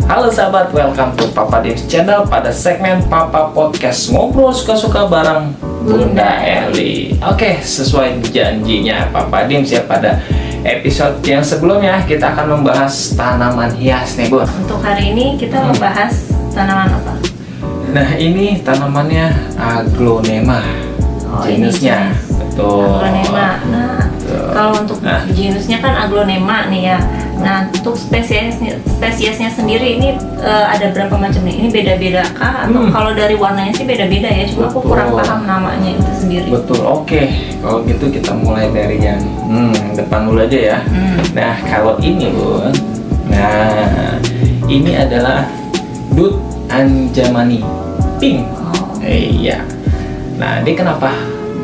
Halo sahabat, welcome to Papa Dims Channel pada segmen Papa Podcast ngobrol suka-suka bareng Bunda Eli. Oke, sesuai janjinya Papa Dims ya, pada episode yang sebelumnya kita akan membahas tanaman hias nih Bun. Untuk hari ini kita membahas tanaman apa? Nah ini tanamannya aglonema, jenisnya. Betul. Aglonema. Nah, kalau untuk jenisnya kan aglonema nih ya. Nah, untuk spesiesnya sendiri ini ada berapa macam nih? Ini beda-beda kah? Atau kalau dari warnanya sih beda-beda ya? Cuma aku kurang paham namanya itu sendiri. Betul. Oke. Kalau gitu kita mulai dari yang depan dulu aja ya. Nah, kalau ini Bun. Nah, ini adalah Dut Anjamani Pink. Iya. Nah, dia kenapa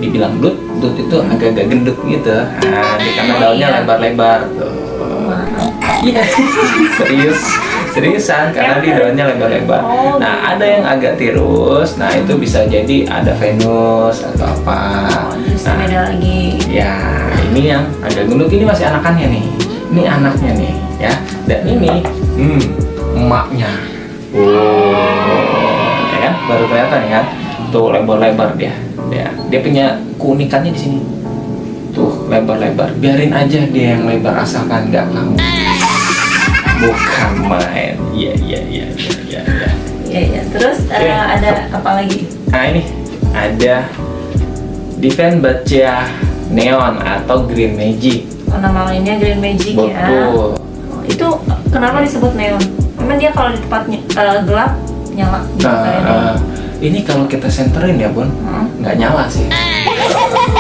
dibilang Dut? Dut itu agak-agak gendut gitu. Nah, dia karena daunnya lebar-lebar tuh. Iya, seriusan karena di daunnya lebar-lebar. Nah, ada yang agak tirus. Nah, itu bisa jadi ada Venus atau apa. Nah, beda lagi. Ya, ini yang agak gendut ini masih anakannya nih. Ini anaknya nih, ya. Dan ini emaknya. Ya kan? Baru kelihatan kan? Tuh lebar-lebar dia. Dia punya keunikannya di sini. Tuh lebar-lebar. Biarin aja dia yang lebar asalkan nggak kamu. Bukan main. Iya. Terus ada apa lagi? Nah ini ada Dieffenbachia neon atau Green Magic. Oh, nama lainnya Green Magic. Betul. Ya. Itu kenapa disebut neon? Memang dia kalau di tempatnya gelap nyala. Ini kalau kita senterin ya Bun, nggak nyala sih.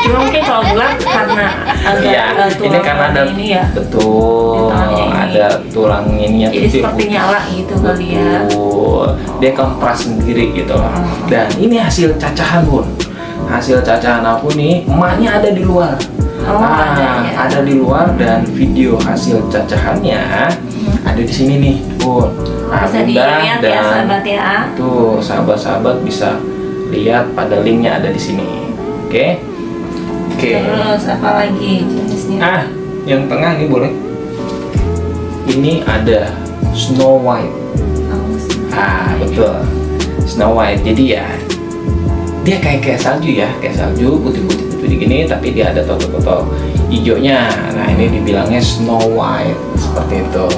Cuma mungkin kalau gelap karena agak ini karena ada ini ya. Betul. Ada tulang ini ya. Jadi seperti nyala gitu kali ya. Dia kompres sendiri gitu. Dan ini hasil cacahan Bun. Hasil cacahan aku nih, emaknya ada di luar. Ada di luar dan video hasil cacahannya ada di sini nih Bun. Bisa dilihat ya sahabat ya. Tuh sahabat-sahabat bisa lihat pada linknya ada di sini. Oke. Terus apa lagi jenisnya? Yang tengah ini boleh. Ini ada Snow White. Betul. Snow White. Jadi ya dia kayak salju ya, kayak salju putih-putih gini, tapi dia ada totol-totol hijaunya. Nah ini dibilangnya Snow White seperti itu.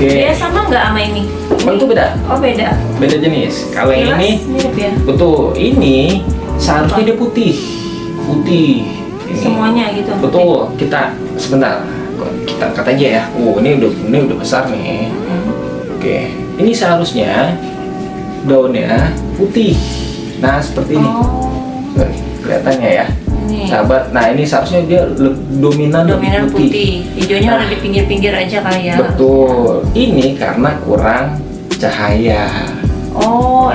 Dia sama nggak sama ini? Itu beda. Oh beda. Beda jenis. Kalau yang ini mirip ya? Betul. Ini seharusnya dia putih. Ini. Semuanya gitu. Betul. Kita sebentar. Kita kata aja ya. Ini udah besar nih. Oke. Ini seharusnya daunnya putih. Nah seperti ini. Kelihatannya ya. Sahabat, nah ini seharusnya dia dominan putih. Hijaunya ada di pinggir-pinggir aja kali ya. Betul. Ini karena kurang cahaya.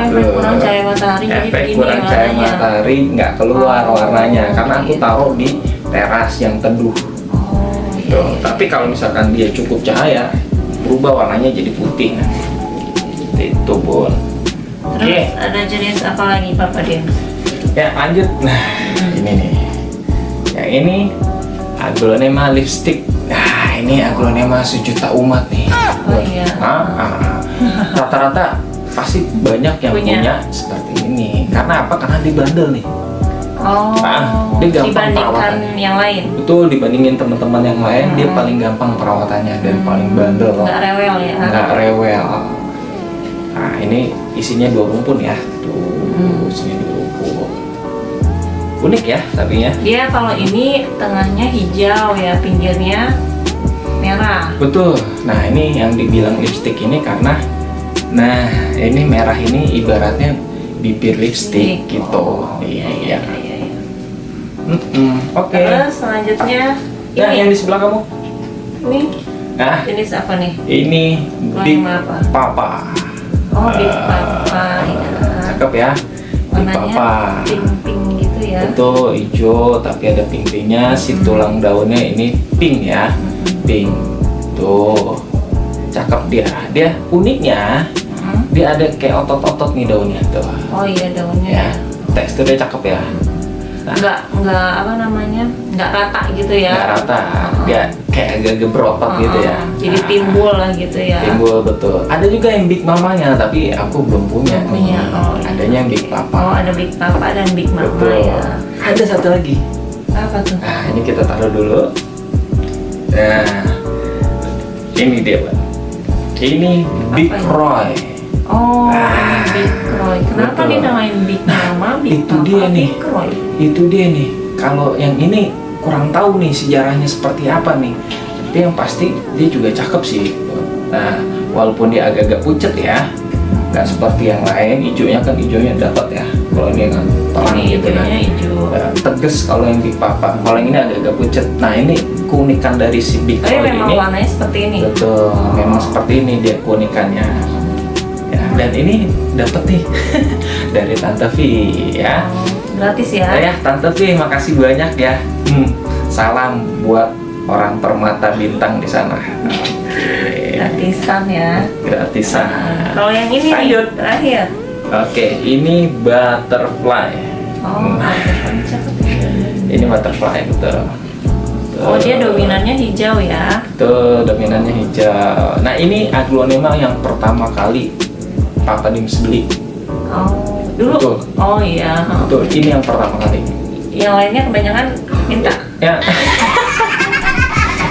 Efek kurang cahaya matahari. Efek kurang cahaya matahari nggak keluar warnanya. Karena aku taruh di teras yang teduh. Tapi kalau misalkan dia cukup cahaya, berubah warnanya jadi putih. Itu Bun. Terus ada jenis apa lagi Papa Dims? Ya lanjut. Nah ini nih. Yang ini aglonema lipstick. Nah ini aglonema sejuta umat nih. Iya. Rata-rata pasti banyak yang punya seperti ini. Karena apa? Karena dibandel nih. Dia gampang perawatannya. Yang lain. Betul, dibandingin teman-teman yang lain dia paling gampang perawatannya dan paling bandel. Nggak rewel ya? Nggak rewel. Nah ini isinya 2 rumpun ya. Tuh isinya 2 rumpun. Unik ya tapinya. Dia kalau ini tengahnya hijau ya, pinggirnya merah. Betul. Nah ini yang dibilang lipstick ini karena ini merah ini ibaratnya bibir lipstick gitu. Iya. Oke. Terus selanjutnya ini yang di sebelah kamu. Ini jenis apa nih? Ini Big Papa. Big Papa. Cakep ya. Big Papa. Pink gitu ya. Betul, hijau tapi ada pink-pinknya. Si tulang daunnya ini pink ya. Pink. Tuh. Cakep dia. Dia uniknya dia ada kayak otot-otot nih daunnya tuh. Iya daunnya. Ya. Teksturnya cakep ya. nggak apa namanya, nggak rata gitu ya. Nggak rata, dia kayak agak berotot gitu ya. Jadi timbul lah gitu ya. Timbul, betul. Ada juga yang Big Mamanya, tapi aku belum punya nih. Iya. Adanya yang Big Papa. Oh, ada Big Papa dan Big Mama. Betul. Ya. Ada satu lagi. Apa tuh? Nah, ini kita taruh dulu. Nah, ini dia, Bang. Ini Big ini? Roy. Oh, ini Big Roy. Kenapa betul. dinamain Big Mama, Big Itu Papa, dia nih. Big Roy? Itu dia nih. Kalau yang ini kurang tahu nih sejarahnya seperti apa nih. Tapi yang pasti dia juga cakep sih. Nah, walaupun dia agak-agak pucet ya, nggak seperti yang lain. Hijaunya kan hijaunya dapat ya. Kalau ini kan terang Ini gitu kan. hijaunya hijau. Nah, tegas kalau yang Big Papa. Kalau yang ini agak-agak pucet. Nah, ini keunikan dari si Big Tapi Roy memang ini. warnanya seperti ini. Betul, memang seperti ini dia keunikannya. Ya, dan ini dapat nih dari Tante V ya. Gratis ya. Ya, Tante V, makasih banyak ya. Salam buat orang Permata Bintang di sana. Oke. Gratisan ya. Gratisan. Kalau yang ini nih, Lanjut. terakhir. Oke, ini butterfly. Oh, cakep ya. Ini butterfly betul. Oh, dia dominannya hijau ya. Tuh, dominannya hijau. Nah, ini aglonema yang pertama kali Papa Dims beli. Oh, dulu. Betul. Oh iya. Betul, ini yang pertama kali. Yang lainnya kebanyakan minta. Ya.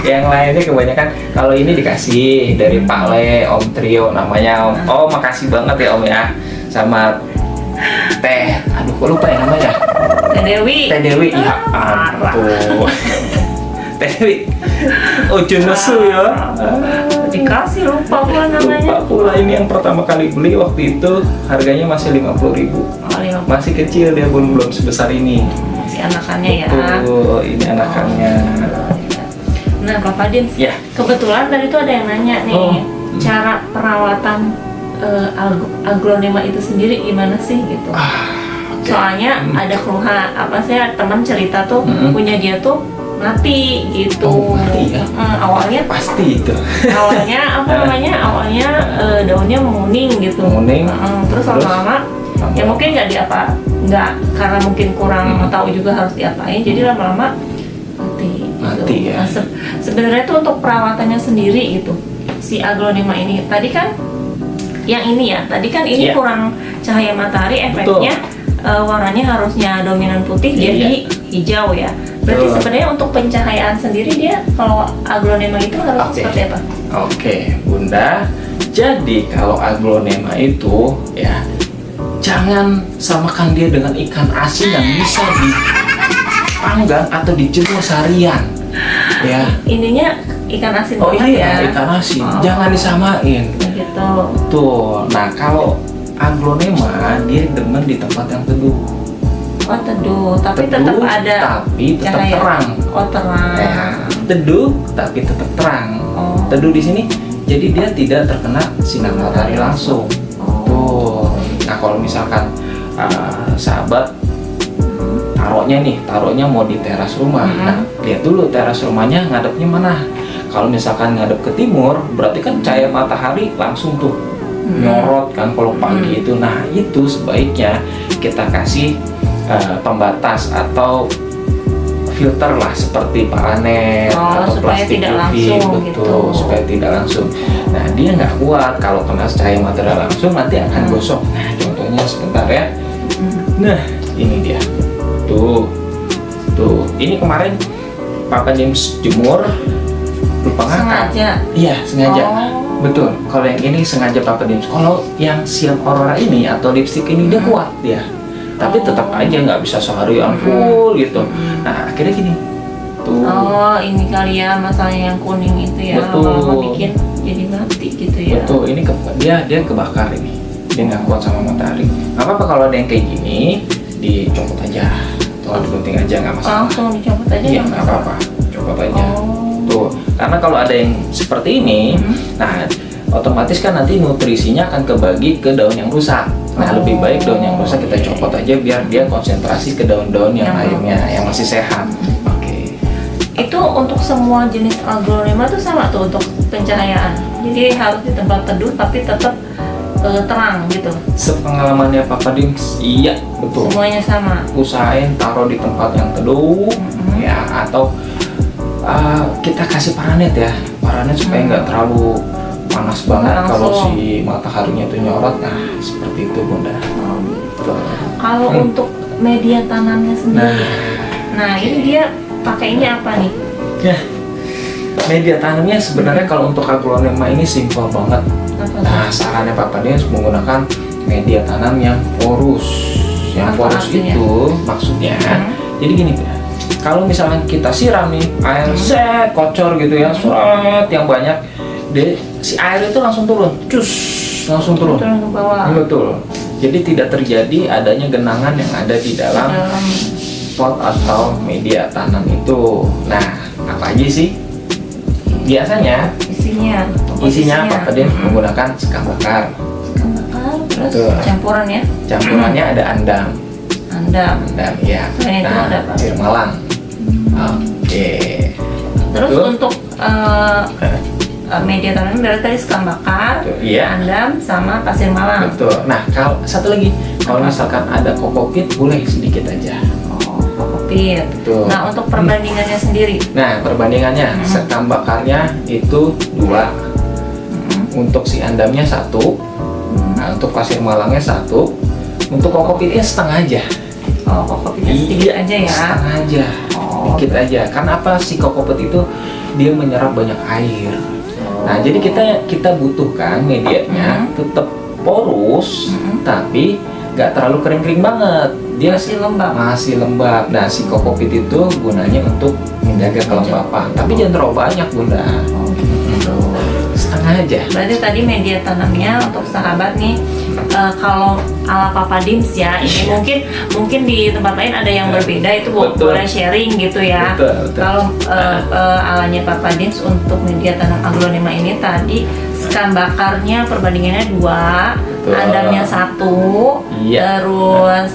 Yang lainnya kebanyakan kalau ini dikasih dari Pak Le, Om Trio namanya Om. Oh, makasih banget ya Om ya. Sama Teh, aduh kok lupa ya namanya. Teh Dewi. Teh Dewi, ya ampun. Teh Dewi. Oh, Junesu ya. Dikasih lupa pula namanya. Lupa pula, ini yang pertama kali beli waktu itu harganya masih 50.000. Oh, 50. Masih kecil dia, belum sebesar ini. Si anakannya ya. Tuh, ini anakannya. Nah, Papa Dims, Ya. kebetulan tadi tuh ada yang nanya nih, Oh. cara perawatan aglonema itu sendiri gimana sih gitu. Oke. Soalnya ada keluhan, apa sih, teman cerita tuh punya dia tuh mati gitu. Oh, mati ya? Awalnya Pasti itu. awalnya apa namanya? Awalnya daunnya menguning gitu. Menguning. Terus lama-lama ya mungkin nggak karena mungkin kurang tahu juga harus diapain, jadi lama-lama mati. Mati Gitu. ya. Nah, sebenarnya tuh untuk perawatannya sendiri gitu, si aglonema ini tadi kan yang ini ya, tadi kan ini Iya. kurang cahaya matahari, efeknya warnanya harusnya dominan putih jadi hijau ya. Berarti Betul. sebenarnya untuk pencahayaan sendiri dia kalau aglonema itu harus Oke. seperti apa? Oke, Bunda. Jadi kalau aglonema itu ya jangan samakan dia dengan ikan asin yang bisa dipanggang atau dijemur seharian. Ya. Ininya ikan asin Oh banget iya, ya. ikan asin. Oh. Jangan disamain. Gitu. Tuh. Nah, kalau aglonema dia demen di tempat yang teduh. Oh, teduh, tapi Teduh, tetap ada tapi tetap cahaya. terang. Oh, terang. Ya, teduh tapi tetap terang. Oh. Teduh di sini jadi dia tidak terkena sinar matahari langsung. Oh. Tuh. Nah, kalau misalkan sahabat taruhnya mau di teras rumah. Nah, lihat dulu teras rumahnya ngadepnya mana. Kalau misalkan ngadep ke timur, berarti kan cahaya matahari langsung tuh nyorot kan kalau pagi itu. Nah, itu sebaiknya kita kasih pembatas atau filter lah seperti paranet atau supaya plastik tidak UV, langsung betul, gitu. supaya tidak langsung. Nah, dia nggak kuat kalau kena cahaya matahari langsung, nanti akan gosok. Nah, contohnya sebentar ya. Nah, ini dia. Tuh. Ini kemarin Papa Dims jemur lupa ngangkat. Sengaja. Iya, sengaja. Oh. Betul. Kalau yang ini sengaja Papa Dims. Kalau yang Silk Aurora ini atau lipstick ini dia kuat dia. Tapi tetap aja nggak bisa seharian full gitu. Nah, akhirnya gini. Tuh. Oh, ini kali ya masalahnya yang kuning itu ya. Betul. Lama-lama bikin jadi mati gitu ya. Betul. Ini dia kebakar ini. Dia nggak kuat sama matahari. Nggak apa-apa kalau ada yang kayak gini dicopot aja. Atau digunting aja nggak masalah. Langsung dicopot aja. Iya, nggak nggak masalah. apa-apa. Copot aja. Oh. Tuh, karena kalau ada yang seperti ini, nah otomatis kan nanti nutrisinya akan kebagi ke daun yang rusak. Nah, lebih baik daun yang rusak kita copot aja biar dia konsentrasi ke daun-daun yang lainnya yang masih sehat. Oke. Itu untuk semua jenis aglonema tuh sama tuh untuk pencahayaan. Jadi harus di tempat teduh tapi tetap terang gitu. Sepengalamannya Papa Dims, iya betul. Semuanya sama. Usahain taruh di tempat yang teduh, ya, atau kita kasih paranet ya, paranet supaya nggak terlalu panas banget kalau si mataharinya itu nyorot. Nah, seperti itu Bunda. Oh, gitu. Kalau untuk media tanamnya sendiri, nah ini dia pakainya apa nih? Ya, media tanamnya sebenarnya kalau untuk aglonema ini simpel banget. Nah, sarannya Papa Dims menggunakan media tanam yang porus. Yang porus itu maksudnya, jadi gini, kalau misalnya kita siram nih air set kocor gitu ya, surat yang banyak, si air itu langsung turun, langsung turun ke bawah. Betul. Jadi tidak terjadi adanya genangan yang ada di dalam pot atau media tanam itu. Nah, apa aja sih? Biasanya isinya Papa Dims menggunakan sekam bakar. Sekam bakar, terus campurannya ada andam ya. Nah, ada apa? pasir malang. Oke. Terus untuk media tanam berarti tadi sekam bakar, andam sama pasir malang. Betul. Nah, kalau satu lagi, kalau misalkan ada kokopit boleh sedikit aja. Kokopit. Betul. Nah, untuk perbandingannya sendiri. Nah, perbandingannya sekam bakarnya itu 2. Untuk si andamnya 1. Nah, untuk pasir malangnya 1. Untuk kokopitnya setengah aja. Oh, kokopitnya sedikit aja ya. Setengah aja. Dikit aja. Karena apa, si kokopit itu dia menyerap banyak air. Nah, jadi kita butuhkan medianya tetap porus, tapi nggak terlalu kering-kering banget. Dia masih lembab. Nah, si kokopit itu gunanya untuk menjaga kelembapan, tapi jangan terlalu banyak Bunda. Setengah aja. Berarti tadi media tanamnya untuk sahabat nih, kalau ala Papa Dims ya, ini mungkin di tempat lain ada yang berbeda, itu boleh sharing gitu ya. Kalau alanya Papa Dims untuk media tanam aglonema ini tadi sekam bakarnya perbandingannya 2, andamnya 1, terus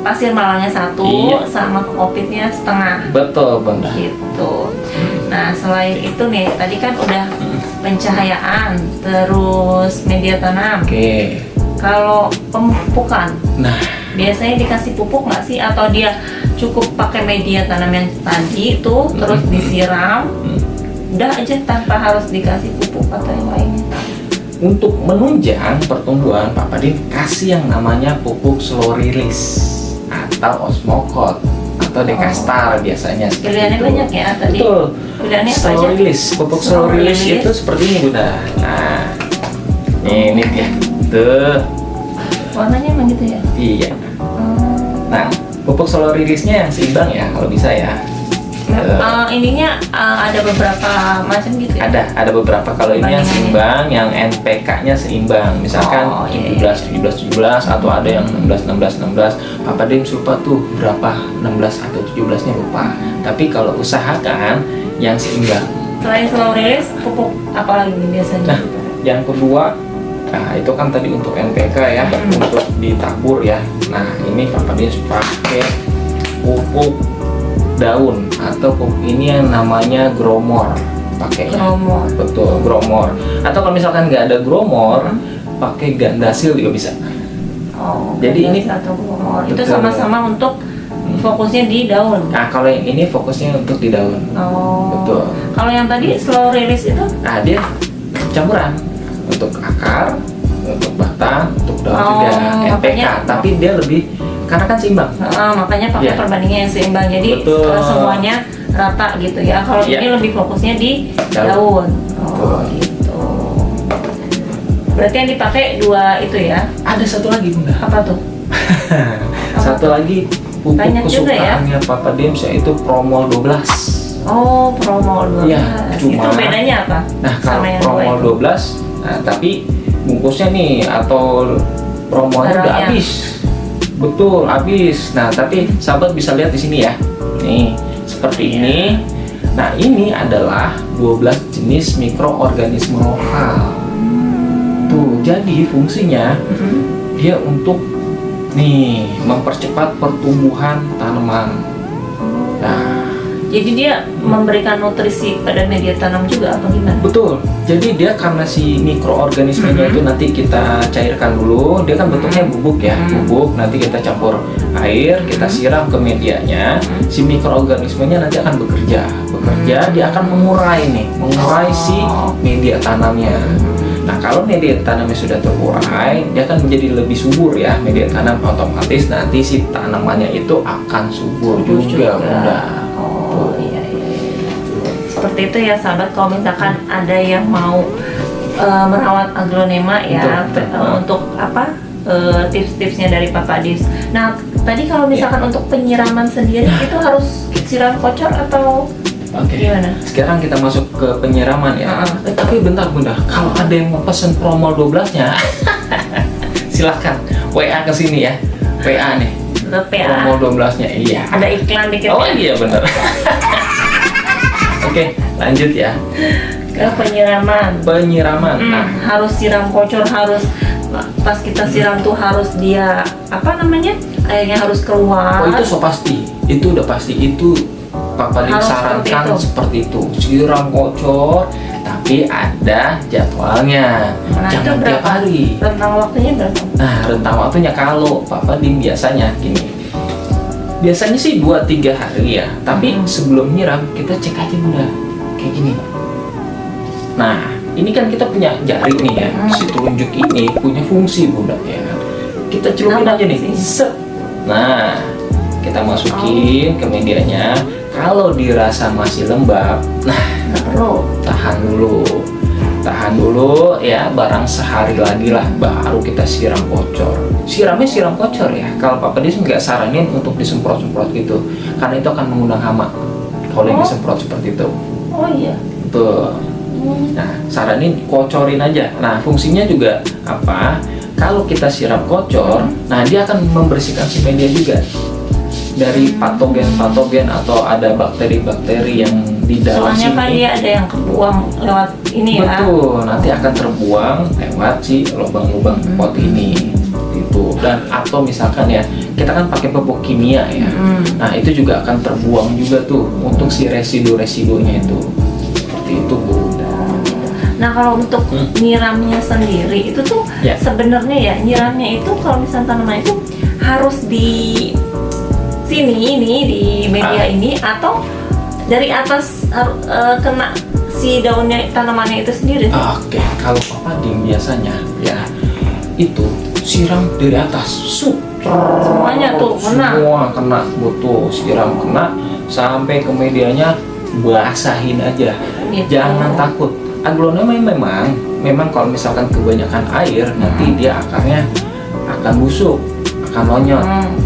pasir malangnya 1, sama kokopitnya setengah. Betul Bunda. Gitu. Nah, selain itu nih, tadi kan udah pencahayaan, terus media tanam. Kalau pemupukan, biasanya dikasih pupuk nggak sih? Atau dia cukup pakai media tanam yang tadi itu, terus disiram, udah aja tanpa harus dikasih pupuk atau yang lainnya? Untuk menunjang pertumbuhan, Papa Dims kasih yang namanya pupuk slow release atau osmokot atau dekastar biasanya. Pilihannya banyak ya tadi. Betul. Pilihannya slow release, pupuk slow release itu seperti ini Bunda. Nah, ini dia. Tuh. Warnanya emang gitu ya? Iya. Nah, pupuk slow release-nya yang seimbang ya kalau bisa ya. Ininya ada beberapa macam gitu ya? Ada beberapa. Kalau ini yang seimbang, yang NPK-nya seimbang. Misalkan 17 atau ada yang 16. Papa Dims lupa tuh berapa 16 atau 17-nya lupa. Tapi kalau usahakan yang seimbang. Selain slow release, pupuk apa lagi biasanya? Nah, yang kedua, itu kan tadi untuk NPK ya, untuk ditabur ya. Nah, ini Papa Dims pakai pupuk daun atau ini yang namanya gromor pakainya. Betul, gromor. Atau kalau misalkan nggak ada gromor, pakai gandasil juga bisa. Jadi ini atau gromor itu sama-sama untuk fokusnya di daun. Nah, kalau yang ini fokusnya untuk di daun. Betul. Kalau yang tadi slow release itu? Dia campuran untuk akar, untuk batang, untuk daun juga NPK. Tapi dia lebih karena kan seimbang. Makanya pakai perbandingan yang seimbang. Jadi semuanya rata gitu ya. Kalau ini lebih fokusnya di daun. Gitu. Berarti yang dipakai 2 itu ya? Ada satu lagi Bunda. Apa tuh? Satu lagi pupuk kesukaannya Papa Dims yaitu Promol 12. Promol 12. Ya, itu bedanya apa? Nah, kalau Promol 12, tapi bungkusnya nih atau promolnya udah habis. Betul, habis. Nah, tapi sahabat bisa lihat di sini ya. Nih, seperti ini. Nah, ini adalah 12 jenis mikroorganisme lokal. Tuh, jadi fungsinya dia untuk mempercepat pertumbuhan tanaman. Nah, Jadi dia memberikan nutrisi pada media tanam juga apa gimana? Betul. Jadi dia karena si mikroorganismenya itu nanti kita cairkan dulu. Dia kan bentuknya bubuk ya, bubuk. Nanti kita campur air, kita siram ke medianya. Si mikroorganismenya nanti akan bekerja. Dia akan mengurai si media tanamnya. Nah, kalau media tanamnya sudah terurai, dia akan menjadi lebih subur ya. Media tanam otomatis nanti si tanamannya itu akan subur juga, Bunda. Oh iya. Seperti itu ya sahabat, kalau misalkan ada yang mau merawat aglonema ya, untuk apa tips-tipsnya dari Papa Dis. Nah, tadi kalau misalkan untuk penyiraman sendiri itu harus siram kocor atau gimana? Sekarang kita masuk ke penyiraman ya. Tapi bentar Bunda, kalau ada yang mau pesen promo 12-nya, silahkan WA ke sini ya. WA nih. Promo 12-nya. Iya. Ada iklan dikit. Oh iya benar. Oke, lanjut ya. Ke penyiraman. Nah, harus siram kocor, harus pas kita siram tuh harus dia airnya harus keluar. Oh itu so pasti. Itu udah pasti itu. Papa disarankan seperti itu. Siram kocor, tapi ada jadwalnya. Jangan tiap hari. Rentang waktunya berapa? Nah, rentang waktunya kalau Papa Dim biasanya gini. Biasanya sih 2-3 hari ya. Tapi sebelum nyiram kita cek aja Bunda. Kayak gini. Nah, ini kan kita punya jari nih ya. Si telunjuk ini punya fungsi Bunda ya. Kita celupin aja nih. Set. Nah, kita masukin ke medianya. Kalau dirasa masih lembab, nah tahan dulu ya, barang sehari lagi lah baru kita siram kocor. Siramnya siram kocor ya. Kalau Papa Dis nggak saranin untuk disemprot-semprot gitu, karena itu akan mengundang hama kalau yang disemprot seperti itu. Oh iya. Betul. Nah, saranin kocorin aja. Nah, fungsinya juga apa? Kalau kita siram kocor, nah dia akan membersihkan si media juga dari patogen atau ada bakteri-bakteri yang di dalam soalnya sini. Kan dia ada yang kebuang lewat ini ya. Betul, nanti akan terbuang lewat si lubang-lubang pot ini gitu. Dan atau misalkan ya, kita kan pakai pupuk kimia ya. Nah, itu juga akan terbuang juga tuh untuk si residu-residunya itu. Seperti itu, Bu. Nah, kalau untuk nyiramnya sendiri itu tuh sebenarnya ya, nyiramnya itu kalau misalnya tanaman itu harus di sini di media ini atau dari atas kena si daunnya tanamannya itu sendiri. Oke, kalau Papa Dim biasanya ya itu siram dari atas, semuanya tuh kena. Semua kena, betul, siram kena sampai ke medianya, basahin aja. Gitu. Jangan takut. Aglonema memang kalau misalkan kebanyakan air nanti dia akarnya akan busuk, akan lonyot.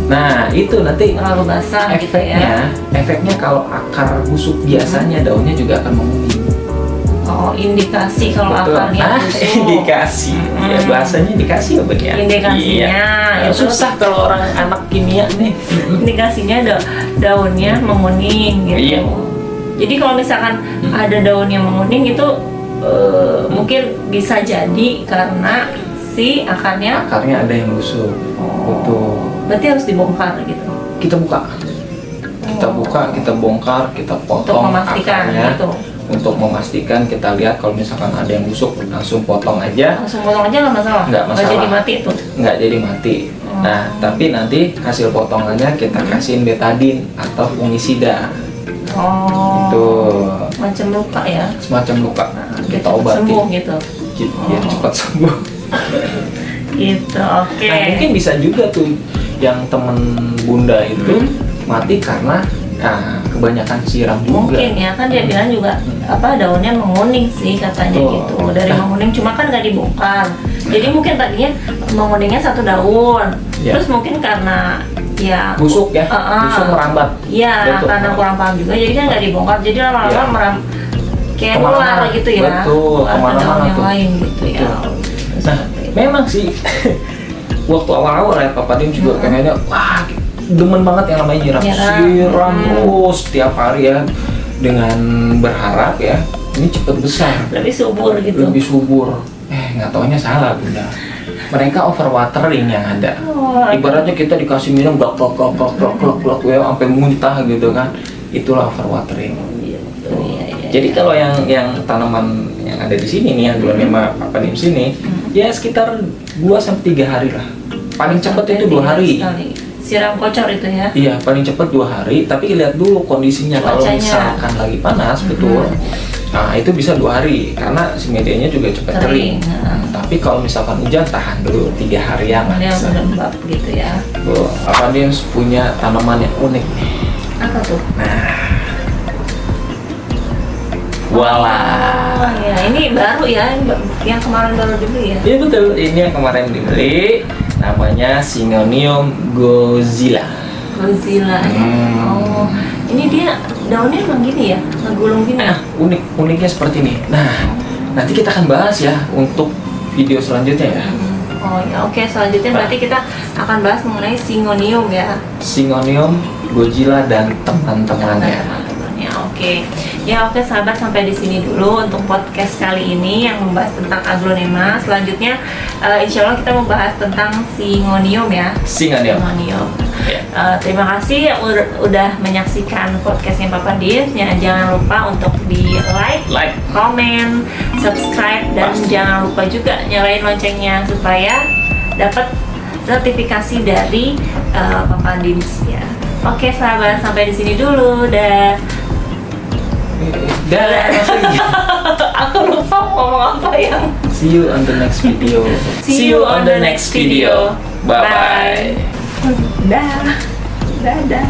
Nah, itu nanti terlalu basah efeknya, gitu ya. Efeknya kalau akar busuk biasanya daunnya juga akan menguning. Oh, indikasi kalau akarnya busuk. Indikasi. Ya, bahasanya indikasi apa ya? Indikasinya ya, susah kalau orang anak kimia nih. Indikasinya daunnya menguning gitu. Iya. Jadi kalau misalkan ada daun yang menguning itu mungkin bisa jadi karena si akarnya ada yang busuk. Betul. Berarti harus dibongkar gitu. Kita buka, kita bongkar, kita potong untuk memastikan akarnya. Gitu. Untuk memastikan kita lihat kalau misalkan ada yang busuk langsung potong aja. Langsung potong aja nggak masalah. Nggak masalah. Nggak jadi mati itu. Nggak jadi mati. Nah, tapi nanti hasil potongannya kita kasihin betadin atau fungisida. Oh. Itu macam luka ya. Semacam luka. Kita obati. Sembuh gitu. Biar cepat sembuh. Gitu, oke. Nah, mungkin bisa juga tuh yang temen Bunda itu mati karena kebanyakan siram juga. Mungkin ya, kan dia bilang juga daunnya menguning sih katanya gitu. Dari menguning cuma kan nggak dibongkar. Jadi mungkin tadinya menguningnya satu daun. Terus mungkin karena ya busuk ya, busuk merambat. Iya, karena kurang paham juga. Jadi kan nggak dibongkar. Jadi lama-lama kayak nular gitu ya. Betul, kemana-mana yang lain gitu ya. Nah, memang sih waktu awal-awal ya Papa Dim juga kayaknya wah demen banget yang namanya nyiram terus tiap hari ya, dengan berharap ya ini cepet besar, lebih subur gitu. Lebih subur. Nggak taunya salah Bunda. Mereka overwatering yang ada. Ibaratnya kita dikasih minum glok ya sampai muntah gitu kan. itulah overwatering. Gitu, iya. Jadi kalau yang tanaman yang ada di sini nih, Aglonema papanim sini, ya sekitar 2-3 hari lah. Paling cepat itu 2 hari. Sekali. Siram kocor itu ya? Iya, paling cepat 2 hari. Tapi lihat dulu kondisinya. Kalau Cuacanya. misalkan lagi panas, betul. Nah, itu bisa 2 hari karena si medianya juga cepat kering. Tapi kalau misalkan hujan, tahan dulu 3 harian. Dia lembab gitu ya. Tuh, Papanims punya tanaman yang unik nih. Apa tuh? Nah, voila. Oh ya, ini baru ya, yang kemarin baru dibeli ya? Iya betul, ini yang kemarin dibeli. Namanya Syngonium Godzilla. Godzilla ya. Oh, ini dia daunnya emang gini ya, ngegulung gini. Nah, uniknya seperti ini. Nah, nanti kita akan bahas ya untuk video selanjutnya ya. Oh ya, oke. Selanjutnya berarti kita akan bahas mengenai Syngonium ya. Syngonium Godzilla dan teman-temannya. Ya, oke. Ya, oke sahabat, sampai di sini dulu untuk podcast kali ini yang membahas tentang Aglonema. Selanjutnya insya Allah kita membahas tentang Syngonium ya. Syngonium. Ya. Terima kasih udah menyaksikan podcastnya Papa Div. Jangan lupa untuk di like, komen, subscribe, dan jangan lupa juga nyalain loncengnya supaya dapat notifikasi dari Papa Div ya. Oke sahabat, sampai di sini dulu. Aku lupa ngomong apa yang. See you on the next video. See you on the next video. Bye bye. Dadah.